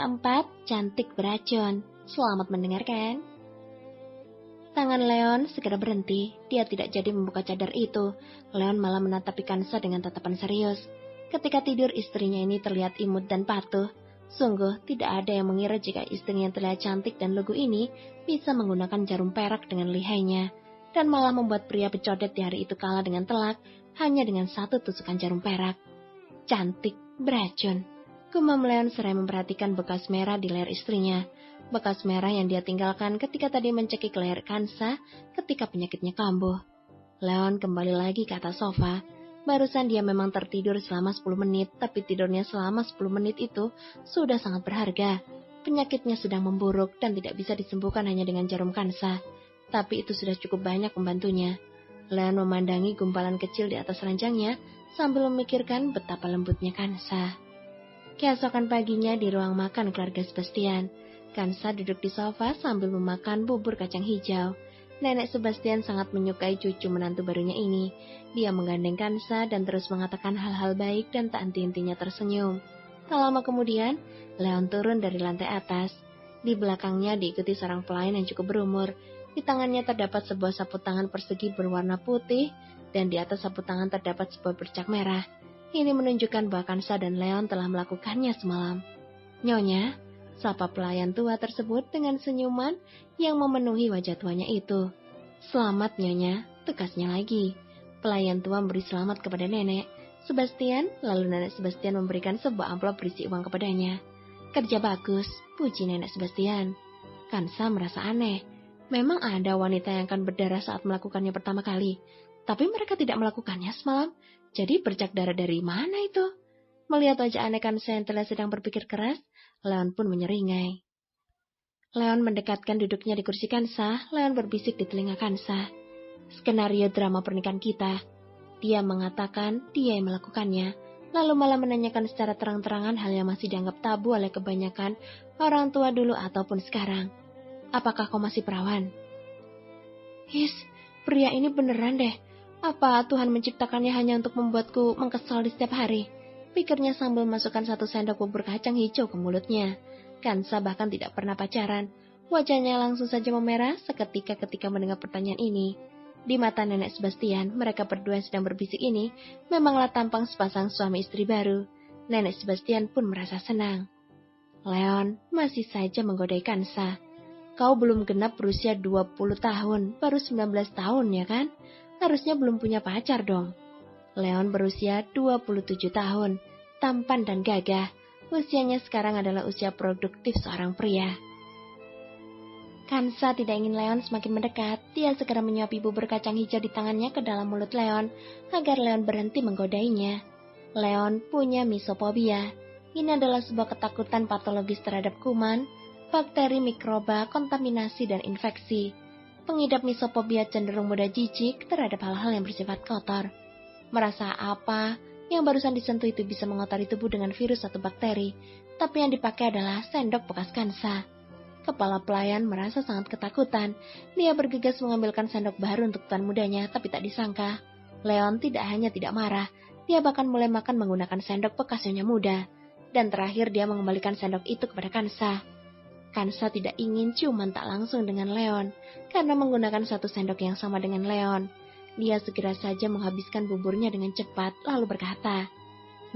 4. Cantik beracun. Selamat mendengarkan. Tangan Leon segera berhenti. Dia tidak jadi membuka cadar itu. Leon malah menatapi Kansa dengan tatapan serius. Ketika tidur, istrinya ini terlihat imut dan patuh. Sungguh tidak ada yang mengira jika istrinya yang terlihat cantik dan lugu ini bisa menggunakan jarum perak dengan lihainya, dan malah membuat pria pecodet di hari itu kalah dengan telak hanya dengan satu tusukan jarum perak. Cantik beracun. Gumam Leon seraya memperhatikan bekas merah di leher istrinya. Bekas merah yang dia tinggalkan ketika tadi mencekik leher Kansa ketika penyakitnya kambuh. Leon kembali lagi ke atas sofa. Barusan dia memang tertidur selama 10 menit, tapi tidurnya selama 10 menit itu sudah sangat berharga. Penyakitnya sedang memburuk dan tidak bisa disembuhkan hanya dengan jarum Kansa. Tapi itu sudah cukup banyak membantunya. Leon memandangi gumpalan kecil di atas ranjangnya sambil memikirkan betapa lembutnya Kansa. Keesokan paginya di ruang makan keluarga Sebastian, Kansa duduk di sofa sambil memakan bubur kacang hijau. Nenek Sebastian sangat menyukai cucu menantu barunya ini. Dia menggandeng Kansa dan terus mengatakan hal-hal baik dan tak henti-hentinya tersenyum. Tak lama kemudian, Leon turun dari lantai atas. Di belakangnya diikuti seorang pelayan yang cukup berumur. Di tangannya terdapat sebuah sapu tangan persegi berwarna putih, dan di atas sapu tangan terdapat sebuah bercak merah. Ini menunjukkan bahwa Kansa dan Leon telah melakukannya semalam. Nyonya, sapa pelayan tua tersebut dengan senyuman yang memenuhi wajah tuanya itu. Selamat Nyonya, tekasnya lagi. Pelayan tua memberi selamat kepada nenek Sebastian, lalu nenek Sebastian memberikan sebuah amplop berisi uang kepadanya. Kerja bagus, puji nenek Sebastian. Kansa merasa aneh. Memang ada wanita yang akan berdarah saat melakukannya pertama kali, tapi mereka tidak melakukannya semalam. Jadi bercak darah dari mana itu? Melihat wajah aneh Kansa yang telah sedang berpikir keras, Leon pun menyeringai. Leon mendekatkan duduknya di kursi Kansa. Leon berbisik di telinga Kansa. Skenario drama pernikahan kita. Dia mengatakan dia yang melakukannya, lalu malah menanyakan secara terang-terangan hal yang masih dianggap tabu oleh kebanyakan orang tua dulu ataupun sekarang. Apakah kau masih perawan? His, pria ini beneran deh. Apa Tuhan menciptakannya hanya untuk membuatku mengkesal di setiap hari? Pikirnya sambil memasukkan satu sendok bubur kacang hijau ke mulutnya. Kansa bahkan tidak pernah pacaran. Wajahnya langsung saja memerah seketika ketika mendengar pertanyaan ini. Di mata nenek Sebastian, mereka berdua yang sedang berbisik ini memanglah tampang sepasang suami istri baru. Nenek Sebastian pun merasa senang. Leon masih saja menggodai Kansa. Kau belum genap berusia 20 tahun, baru 19 tahun ya kan? Harusnya belum punya pacar dong. Leon berusia 27 tahun, tampan dan gagah. Usianya sekarang adalah usia produktif seorang pria. Kansa tidak ingin Leon semakin mendekat. Dia segera menyuapi bubur kacang hijau di tangannya ke dalam mulut Leon, agar Leon berhenti menggodainya. Leon punya misopobia. Ini adalah sebuah ketakutan patologis terhadap kuman, bakteri, mikroba, kontaminasi, dan infeksi. Pengidap misopobia cenderung mudah jijik terhadap hal-hal yang bersifat kotor. Merasa apa yang barusan disentuh itu bisa mengotori tubuh dengan virus atau bakteri, tapi yang dipakai adalah sendok bekas Kansa. Kepala pelayan merasa sangat ketakutan. Dia bergegas mengambilkan sendok baru untuk tuan mudanya, tapi tak disangka Leon tidak hanya tidak marah, dia bahkan mulai makan menggunakan sendok bekas nyonya muda. Dan terakhir dia mengembalikan sendok itu kepada Kansa. Kansa tidak ingin ciuman tak langsung dengan Leon, karena menggunakan satu sendok yang sama dengan Leon. Dia segera saja menghabiskan buburnya dengan cepat, lalu berkata,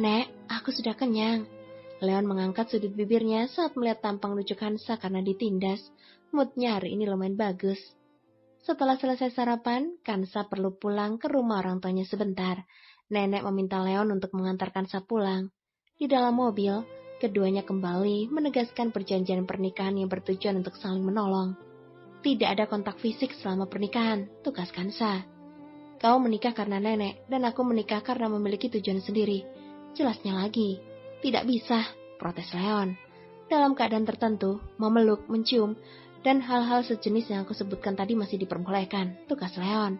Nek, aku sudah kenyang. Leon mengangkat sudut bibirnya saat melihat tampang lucu Kansa karena ditindas. Moodnya hari ini lumayan bagus. Setelah selesai sarapan, Kansa perlu pulang ke rumah orang tuanya sebentar. Nenek meminta Leon untuk mengantar Kansa pulang. Di dalam mobil, keduanya kembali menegaskan perjanjian pernikahan yang bertujuan untuk saling menolong. Tidak ada kontak fisik selama pernikahan, tugas Kansa. Kau menikah karena nenek, dan aku menikah karena memiliki tujuan sendiri. Jelasnya lagi, tidak bisa, protes Leon. Dalam keadaan tertentu, memeluk, mencium, dan hal-hal sejenis yang aku sebutkan tadi masih diperbolehkan, tugas Leon.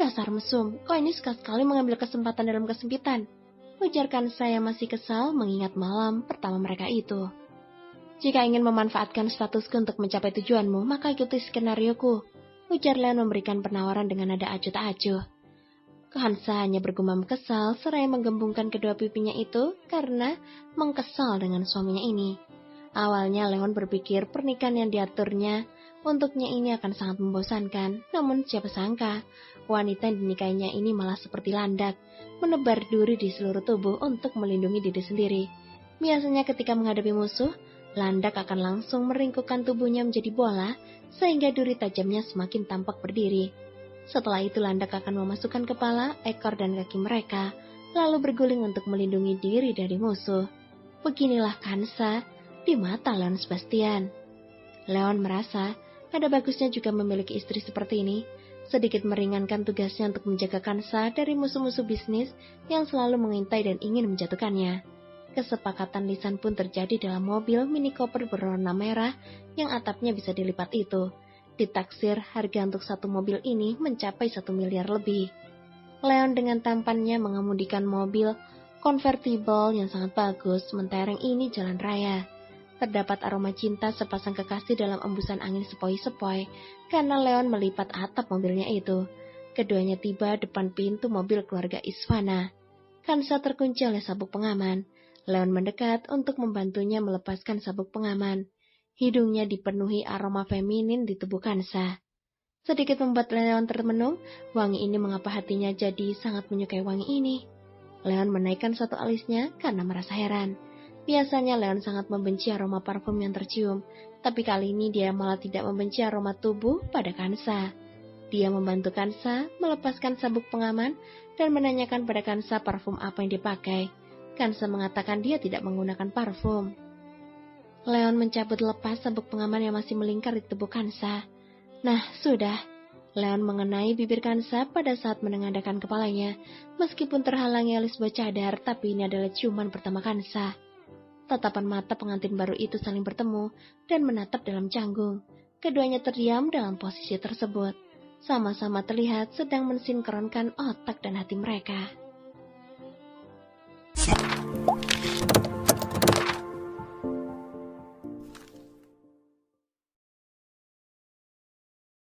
Dasar mesum, kau ini sekali-sekali mengambil kesempatan dalam kesempitan. Ujarkan saya masih kesal mengingat malam pertama mereka itu. Jika ingin memanfaatkan statusku untuk mencapai tujuanmu, maka ikuti skenarioku. Ujar Leon memberikan penawaran dengan nada acuh tak acuh. Kansa hanya bergumam kesal seraya menggembungkan kedua pipinya itu karena mengkesal dengan suaminya ini. Awalnya Leon berpikir pernikahan yang diaturnya untuknya ini akan sangat membosankan, namun siapa sangka wanita yang dinikahinya ini malah seperti landak, menebar duri di seluruh tubuh untuk melindungi diri sendiri. Biasanya ketika menghadapi musuh, landak akan langsung meringkukkan tubuhnya menjadi bola, sehingga duri tajamnya semakin tampak berdiri. Setelah itu landak akan memasukkan kepala, ekor, dan kaki mereka, lalu berguling untuk melindungi diri dari musuh. Beginilah Kansa di mata Leon Sebastian. Leon merasa ada bagusnya juga memiliki istri seperti ini, sedikit meringankan tugasnya untuk menjaga Kansa dari musuh-musuh bisnis yang selalu mengintai dan ingin menjatuhkannya. Kesepakatan lisan pun terjadi dalam mobil mini cooper berwarna merah yang atapnya bisa dilipat itu. Ditaksir harga untuk satu mobil ini mencapai 1 miliar lebih. Leon dengan tampannya mengemudikan mobil convertible yang sangat bagus mentereng ini jalan raya. Terdapat aroma cinta sepasang kekasih dalam embusan angin sepoi-sepoi karena Leon melipat atap mobilnya itu. Keduanya tiba depan pintu mobil keluarga Isvana. Kansa terkunci oleh sabuk pengaman. Leon mendekat untuk membantunya melepaskan sabuk pengaman. Hidungnya dipenuhi aroma feminin di tubuh Kansa. Sedikit membuat Leon termenung, wangi ini mengapa hatinya jadi sangat menyukai wangi ini. Leon menaikkan satu alisnya karena merasa heran. Biasanya Leon sangat membenci aroma parfum yang tercium, tapi kali ini dia malah tidak membenci aroma tubuh pada Kansa. Dia membantu Kansa melepaskan sabuk pengaman dan menanyakan pada Kansa parfum apa yang dipakai. Kansa mengatakan dia tidak menggunakan parfum. Leon mencabut lepas sabuk pengaman yang masih melingkar di tubuh Kansa. Nah, sudah. Leon mengenai bibir Kansa pada saat menengadahkan kepalanya. Meskipun terhalangi oleh sebuah cadar, tapi ini adalah ciuman pertama Kansa. Tatapan mata pengantin baru itu saling bertemu dan menatap dalam canggung. Keduanya terdiam dalam posisi tersebut. Sama-sama terlihat sedang mensinkronkan otak dan hati mereka.